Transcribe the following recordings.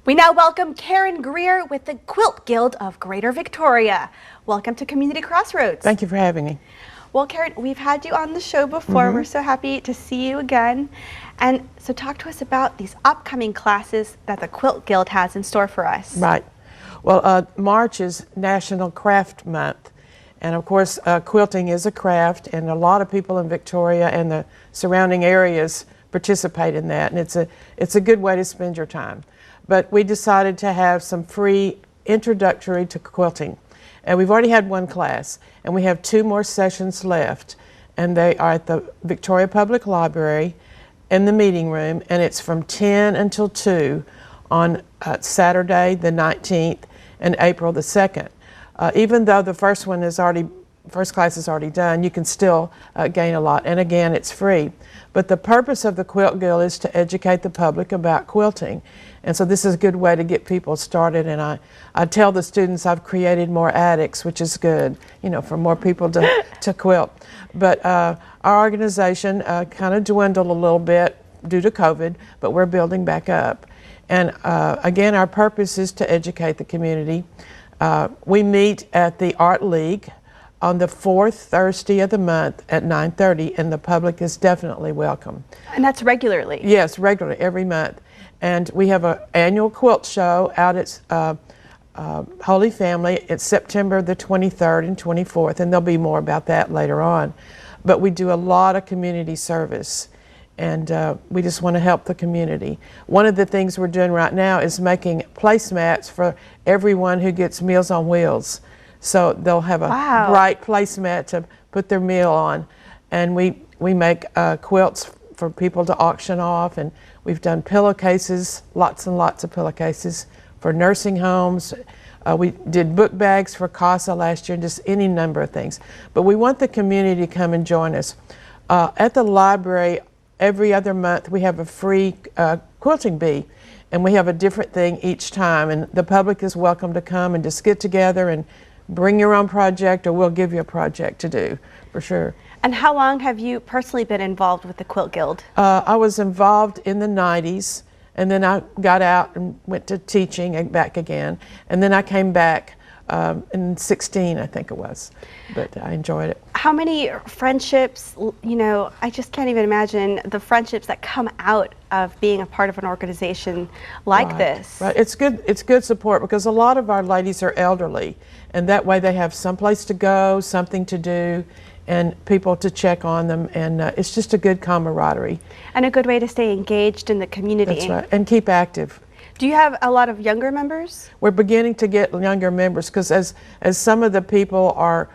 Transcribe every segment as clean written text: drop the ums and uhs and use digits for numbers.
We now welcome Karen Greer with the Quilt Guild of Greater Victoria. Welcome to Community Crossroads. Thank you for having me. Well, Karen, we've had you on the show before. We're so happy to see you again. And so talk to us about these upcoming classes that the Quilt Guild has in store for us. Right. Well, March is National Craft Month. And of course, quilting is a craft, and a lot of people in Victoria and the surrounding areas participate in that. And it's a good way to spend your time. But we decided to have some free introductory to quilting. And we've already had one class, and we have 2 more sessions left. And they are at the Victoria Public Library in the meeting room, and it's from 10 until 2 on Saturday the 19th and April the 2nd. Even though the first class is already done, you can still gain a lot. And again, it's free. But the purpose of the Quilt Guild is to educate the public about quilting. And so this is a good way to get people started. And I tell the students I've created more attics, which is good, you know, for more people to quilt. But our organization kind of dwindled a little bit due to COVID, but we're building back up. And again, our purpose is to educate the community. We meet at the Art League on the 4th Thursday of the month at 9:30, and the public is definitely welcome. And that's regularly? Yes, regularly, every month. And we have an annual quilt show out at Holy Family. It's September the 23rd and 24th, and there'll be more about that later on. But we do a lot of community service, and we just want to help the community. One of the things we're doing right now is making placemats for everyone who gets Meals on Wheels. So they'll have a bright placemat to put their meal on. And we make quilts for people to auction off, and we've done pillowcases, lots and lots of pillowcases for nursing homes. We did book bags for CASA last year, and just any number of things. But we want the community to come and join us. At the library, every other month we have a free quilting bee, and we have a different thing each time, and the public is welcome to come and just get together and bring your own project, or we'll give you a project to do, for sure. And how long have you personally been involved with the Quilt Guild? I was involved in the 90s, and then I got out and went to teaching and back again. And then I came back in 16, I think it was, but I enjoyed it. How many friendships, you know, I just can't even imagine the friendships that come out of being a part of an organization like this. Right, it's good support, because a lot of our ladies are elderly, and that way they have someplace to go, something to do, and people to check on them, and it's just a good camaraderie. And a good way to stay engaged in the community. That's right, and keep active. Do you have a lot of younger members? We're beginning to get younger members, because as some of the people are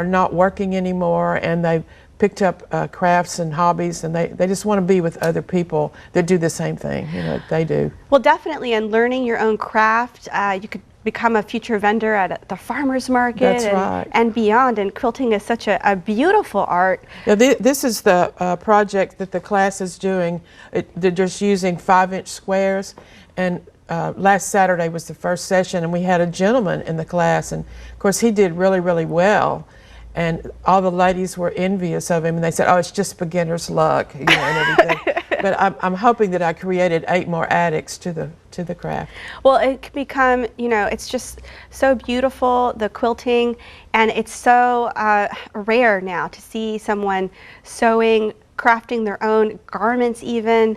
not working anymore, and they've picked up crafts and hobbies, and they just want to be with other people that do the same thing, you know, they do. Well, definitely, and learning your own craft, you could become a future vendor at the farmer's market and beyond. And quilting is such a beautiful art. Yeah, this is the project that the class is doing. They're just using 5-inch squares, and last Saturday was the first session, and we had a gentleman in the class, and of course he did really, really well. And all the ladies were envious of him, and they said, "Oh, it's just beginner's luck," you know, and everything. But I'm hoping that I created 8 more attics to the craft. Well, it can become, you know, it's just so beautiful, the quilting, and it's so rare now to see someone sewing, crafting their own garments even.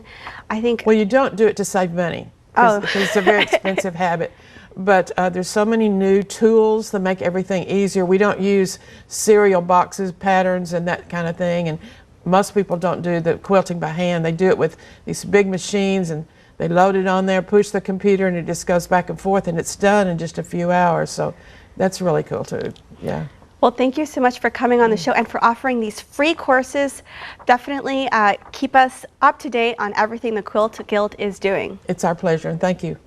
I think. Well, you don't do it to save money, because it's a very expensive habit. But there's so many new tools that make everything easier. We don't use cereal boxes, patterns, and that kind of thing. And most people don't do the quilting by hand. They do it with these big machines, and they load it on there, push the computer, and it just goes back and forth, and it's done in just a few hours. So that's really cool too. Yeah. Well, thank you so much for coming on the show and for offering these free courses. Definitely keep us up to date on everything the Quilt Guild is doing. It's our pleasure, and thank you.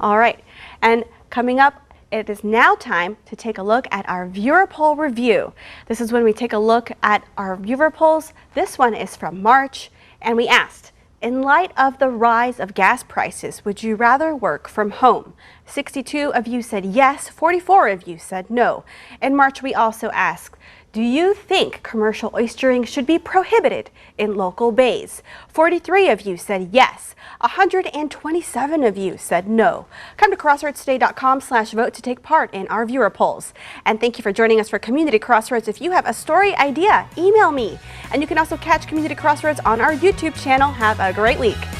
All right. And coming up, it is now time to take a look at our viewer poll review. This is when we take a look at our viewer polls. This one is from March, and we asked, in light of the rise of gas prices, would you rather work from home? 62 of you said yes, 44 of you said no. In March, we also asked, Do you think commercial oystering should be prohibited in local bays? 43 of you said yes. 127 of you said no. Come to crossroadstoday.com/vote to take part in our viewer polls. And thank you for joining us for Community Crossroads. If you have a story idea, email me. And you can also catch Community Crossroads on our YouTube channel. Have a great week.